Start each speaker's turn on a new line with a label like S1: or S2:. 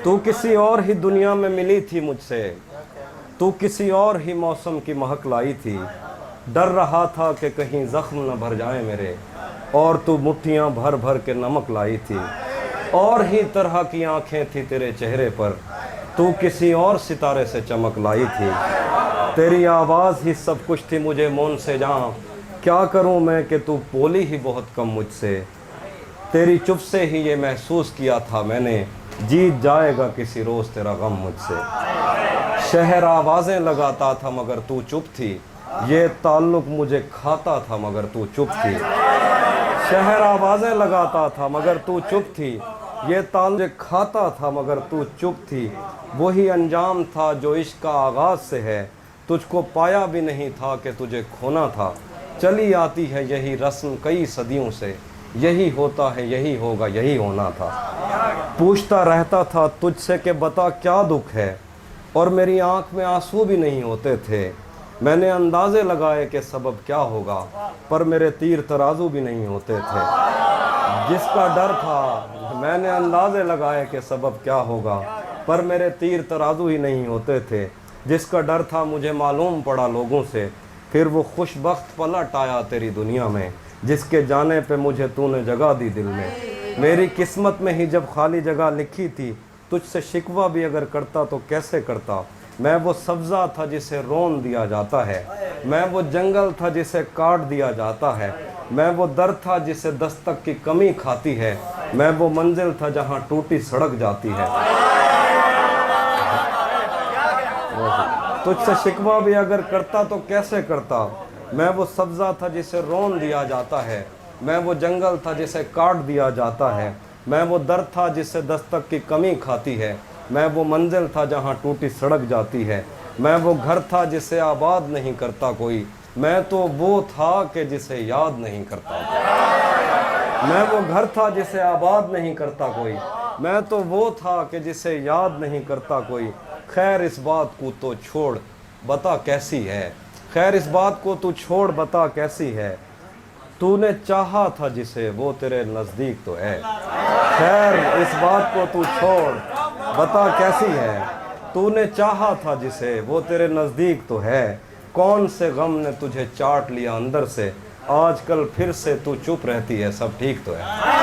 S1: तू किसी और ही दुनिया में मिली थी मुझसे, तू किसी और ही मौसम की महक लाई थी। डर रहा था कि कहीं ज़ख्म न भर जाए मेरे, और तू मुट्ठियाँ भर भर के नमक लाई थी। और ही तरह की आंखें थी तेरे चेहरे पर, तू किसी और सितारे से चमक लाई थी। तेरी आवाज़ ही सब कुछ थी मुझे मौन से जान, क्या करूं मैं कि तू बोली ही बहुत कम मुझसे। तेरी चुप से ही ये महसूस किया था मैंने, जीत जाएगा किसी रोज़ तेरा गम मुझसे। शहर आवाज़ें लगाता था मगर तू चुप थी, ये ताल्लुक़ मुझे खाता था मगर तू चुप थी। शहर आवाज़ें लगाता था मगर तू चुप थी, ये ताल्लुक़ खाता था मगर तू चुप थी। वही अंजाम था जो इश्क का आगाज़ से है, तुझको पाया भी नहीं था कि तुझे खोना था। चली आती है यही रस्म कई सदियों से, यही होता है यही होगा यही होना था। पूछता रहता था तुझसे कि बता क्या दुख है, और मेरी आंख में आंसू भी नहीं होते थे। मैंने अंदाज़े लगाए कि सबब क्या होगा, पर मेरे तीर तराजू भी नहीं होते थे। जिसका डर था, मैंने अंदाज़े लगाए कि सबब क्या होगा, पर मेरे तीर तराजू ही नहीं होते थे। जिसका डर था मुझे मालूम पड़ा लोगों से, फिर वो खुशबख्त पलट आया तेरी दुनिया में, जिसके जाने पे मुझे तूने जगह दी दिल में। मेरी किस्मत में ही जब खाली जगह लिखी थी, तुझसे शिकवा भी अगर करता तो कैसे करता। मैं वो सब्ज़ा था जिसे रोन दिया जाता है, मैं वो जंगल था जिसे काट दिया जाता है, मैं वो दर था जिसे दस्तक की कमी खाती है, मैं वो मंजिल था जहाँ टूटी सड़क जाती है। तुझसे शिकवा भी अगर करता तो कैसे करता। मैं वो सब्ज़ा था जिसे रोन दिया जाता है, मैं वो जंगल था जिसे काट दिया जाता है, मैं वो दर था जिसे दस्तक की कमी खाती है, मैं वो मंजिल था जहाँ टूटी सड़क जाती है, मैं वो घर था जिसे आबाद नहीं करता कोई, मैं तो वो था कि जिसे याद नहीं करता। मैं वो घर था जिसे आबाद नहीं करता कोई, मैं तो वो था कि जिसे याद नहीं करता कोई। खैर इस बात को तो छोड़ बता कैसी है, खैर इस बात को तू छोड़ बता कैसी है। तूने चाहा था जिसे वो तेरे नज़दीक तो है, खैर इस बात को तू छोड़ बता कैसी है। तूने चाहा था जिसे वो तेरे नज़दीक तो है, कौन से गम ने तुझे चाट लिया अंदर से, आजकल फिर से तू चुप रहती है सब ठीक तो है।